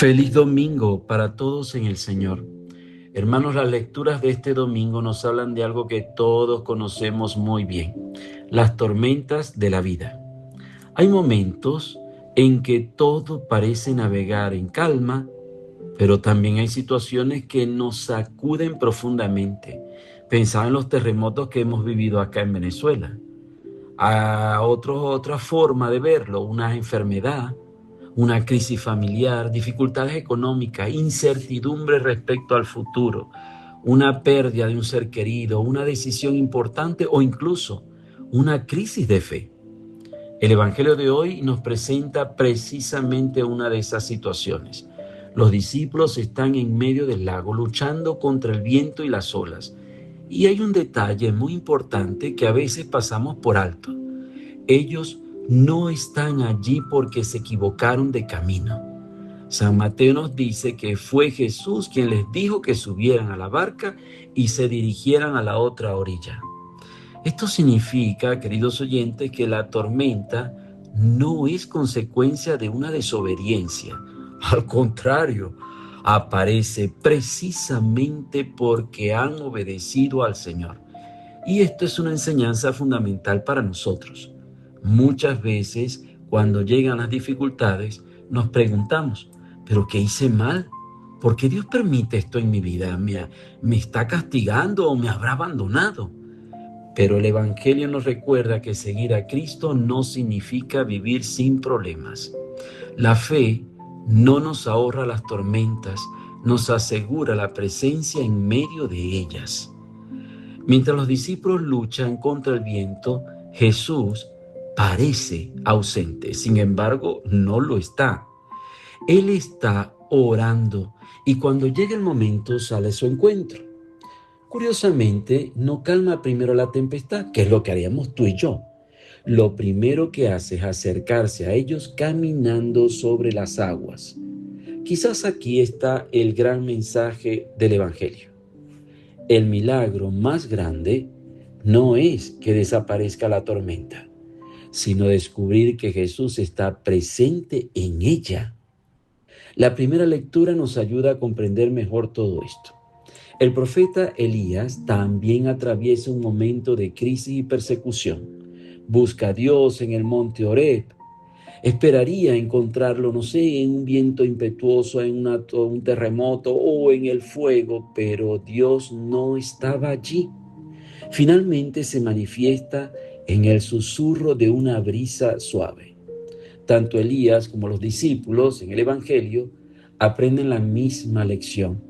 Feliz domingo para todos en el Señor. Hermanos, las lecturas de este domingo nos hablan de algo que todos conocemos muy bien: las tormentas de la vida. Hay momentos en que todo parece navegar en calma, pero también hay situaciones que nos sacuden profundamente. Pensaba en los terremotos que hemos vivido acá en Venezuela. Otra forma de verlo: una enfermedad, una crisis familiar, dificultades económicas, incertidumbre respecto al futuro, una pérdida de un ser querido, una decisión importante o incluso una crisis de fe. El Evangelio de hoy nos presenta precisamente una de esas situaciones. Los discípulos están en medio del lago luchando contra el viento y las olas. Y hay un detalle muy importante que a veces pasamos por alto. Ellos no están allí porque se equivocaron de camino. San Mateo nos dice que fue Jesús quien les dijo que subieran a la barca y se dirigieran a la otra orilla. Esto significa, queridos oyentes, que la tormenta no es consecuencia de una desobediencia. Al contrario, aparece precisamente porque han obedecido al Señor. Y esto es una enseñanza fundamental para nosotros. Muchas veces, cuando llegan las dificultades, nos preguntamos: ¿pero qué hice mal? ¿Por qué Dios permite esto en mi vida? ¿Me está castigando o me habrá abandonado? Pero el Evangelio nos recuerda que seguir a Cristo no significa vivir sin problemas. La fe no nos ahorra las tormentas, nos asegura la presencia en medio de ellas. Mientras los discípulos luchan contra el viento, Jesús parece ausente. Sin embargo, no lo está. Él está orando y cuando llega el momento sale a su encuentro. Curiosamente, no calma primero la tempestad, que es lo que haríamos tú y yo. Lo primero que hace es acercarse a ellos caminando sobre las aguas. Quizás aquí está el gran mensaje del Evangelio. El milagro más grande no es que desaparezca la tormenta, sino descubrir que Jesús está presente en ella. La primera lectura nos ayuda a comprender mejor todo esto. El profeta Elías también atraviesa un momento de crisis y persecución. Busca a Dios en el monte Horeb. Esperaría encontrarlo, no sé, en un viento impetuoso, en un terremoto o en el fuego, pero Dios no estaba allí. Finalmente se manifiesta en el susurro de una brisa suave. Tanto Elías como los discípulos en el Evangelio aprenden la misma lección.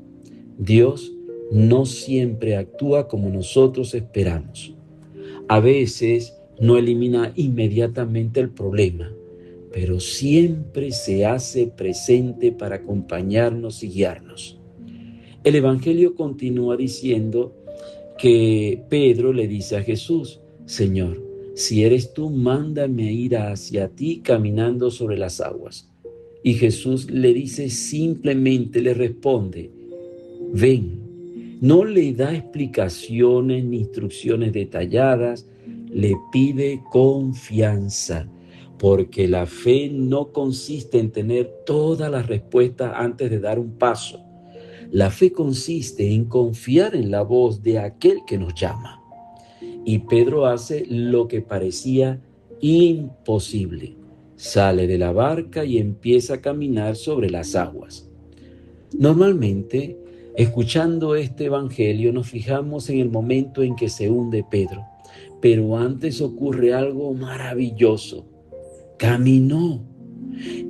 Dios no siempre actúa como nosotros esperamos. A veces no elimina inmediatamente el problema, pero siempre se hace presente para acompañarnos y guiarnos. El Evangelio continúa diciendo que Pedro le dice a Jesús: Señor, si eres tú, mándame ir hacia ti caminando sobre las aguas. Y Jesús le dice simplemente, le responde: ven. No le da explicaciones ni instrucciones detalladas, le pide confianza, porque la fe no consiste en tener todas las respuestas antes de dar un paso. La fe consiste en confiar en la voz de aquel que nos llama. Y Pedro hace lo que parecía imposible. Sale de la barca y empieza a caminar sobre las aguas. Normalmente, escuchando este evangelio, nos fijamos en el momento en que se hunde Pedro. Pero antes ocurre algo maravilloso. Caminó.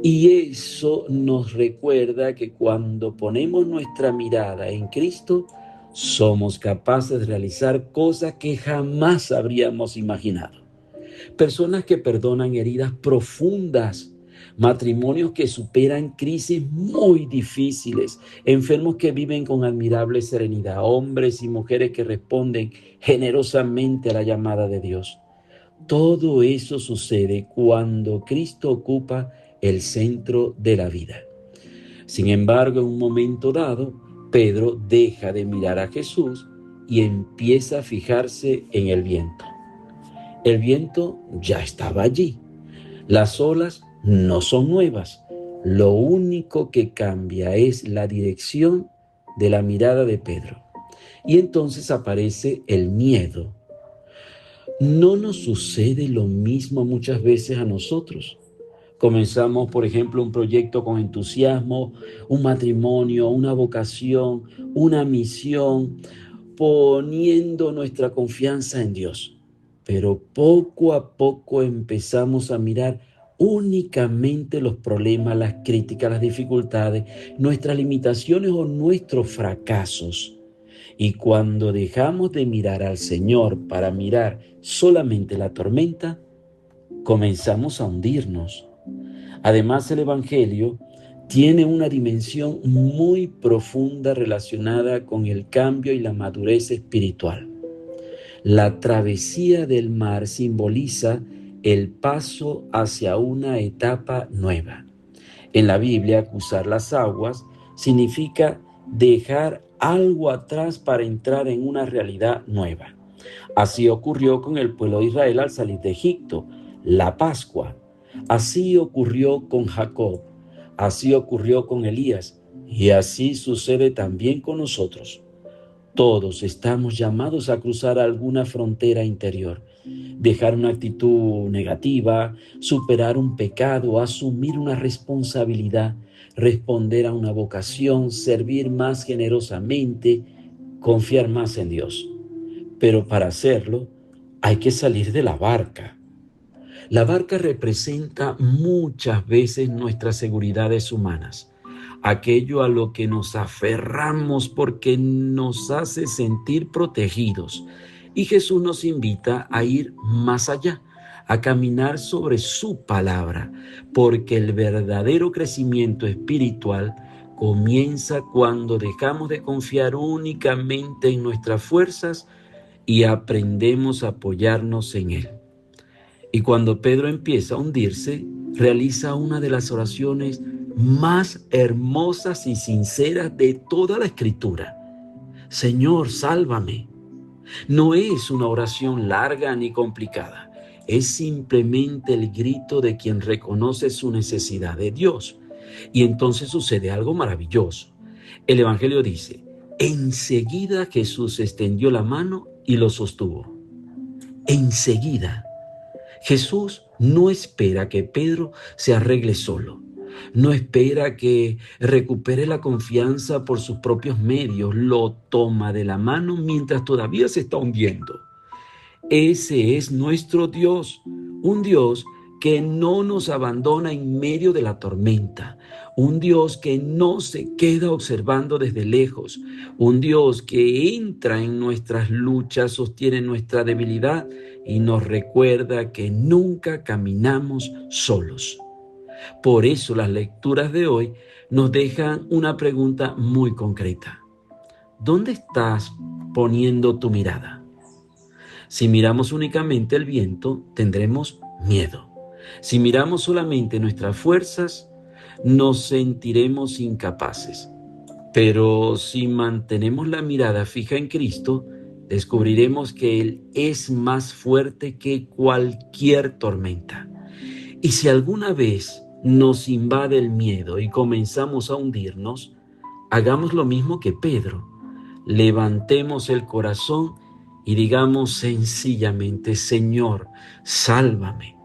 Y eso nos recuerda que cuando ponemos nuestra mirada en Cristo, somos capaces de realizar cosas que jamás habríamos imaginado. Personas que perdonan heridas profundas, matrimonios que superan crisis muy difíciles, enfermos que viven con admirable serenidad, hombres y mujeres que responden generosamente a la llamada de Dios. Todo eso sucede cuando Cristo ocupa el centro de la vida. Sin embargo, en un momento dado, Pedro deja de mirar a Jesús y empieza a fijarse en el viento. El viento ya estaba allí. Las olas no son nuevas, Lo único que cambia es la dirección de la mirada de Pedro. Y entonces aparece el miedo. ¿No nos sucede lo mismo muchas veces a nosotros? Comenzamos, por ejemplo, un proyecto con entusiasmo, un matrimonio, una vocación, una misión, poniendo nuestra confianza en Dios. Pero poco a poco empezamos a mirar únicamente los problemas, las críticas, las dificultades, nuestras limitaciones o nuestros fracasos. Y cuando dejamos de mirar al Señor para mirar solamente la tormenta, comenzamos a hundirnos. Además, el Evangelio tiene una dimensión muy profunda relacionada con el cambio y la madurez espiritual. La travesía del mar simboliza el paso hacia una etapa nueva. En la Biblia, cruzar las aguas significa dejar algo atrás para entrar en una realidad nueva. Así ocurrió con el pueblo de Israel al salir de Egipto, la Pascua. Así ocurrió con Jacob, así ocurrió con Elías y así sucede también con nosotros. Todos estamos llamados a cruzar alguna frontera interior, dejar una actitud negativa, superar un pecado, asumir una responsabilidad, responder a una vocación, servir más generosamente, confiar más en Dios. Pero para hacerlo hay que salir de la barca. La barca representa muchas veces nuestras seguridades humanas, aquello a lo que nos aferramos porque nos hace sentir protegidos. Y Jesús nos invita a ir más allá, a caminar sobre su palabra, porque el verdadero crecimiento espiritual comienza cuando dejamos de confiar únicamente en nuestras fuerzas y aprendemos a apoyarnos en Él. Y cuando Pedro empieza a hundirse, realiza una de las oraciones más hermosas y sinceras de toda la Escritura. Señor, sálvame. No es una oración larga ni complicada. Es simplemente el grito de quien reconoce su necesidad de Dios. Y entonces sucede algo maravilloso. El Evangelio dice, enseguida Jesús extendió la mano y lo sostuvo. Enseguida. Jesús no espera que Pedro se arregle solo. No espera que recupere la confianza por sus propios medios. Lo toma de la mano mientras todavía se está hundiendo. Ese es nuestro Dios, un Dios que no nos abandona en medio de la tormenta, un Dios que no se queda observando desde lejos, un Dios que entra en nuestras luchas, sostiene nuestra debilidad y nos recuerda que nunca caminamos solos. Por eso las lecturas de hoy nos dejan una pregunta muy concreta. ¿Dónde estás poniendo tu mirada? Si miramos únicamente el viento, tendremos miedo. Si miramos solamente nuestras fuerzas, nos sentiremos incapaces. Pero si mantenemos la mirada fija en Cristo, descubriremos que Él es más fuerte que cualquier tormenta. Y si alguna vez nos invade el miedo y comenzamos a hundirnos, hagamos lo mismo que Pedro. Levantemos el corazón y digamos sencillamente, Señor, sálvame,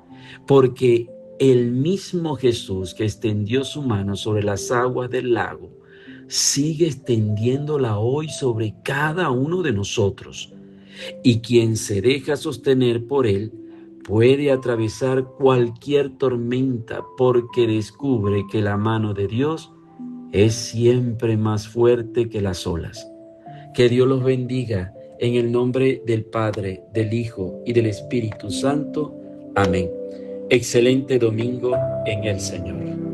porque el mismo Jesús que extendió su mano sobre las aguas del lago, sigue extendiéndola hoy sobre cada uno de nosotros. Y quien se deja sostener por Él puede atravesar cualquier tormenta porque descubre que la mano de Dios es siempre más fuerte que las olas. Que Dios los bendiga en el nombre del Padre, del Hijo y del Espíritu Santo. Amén. Excelente domingo en el Señor.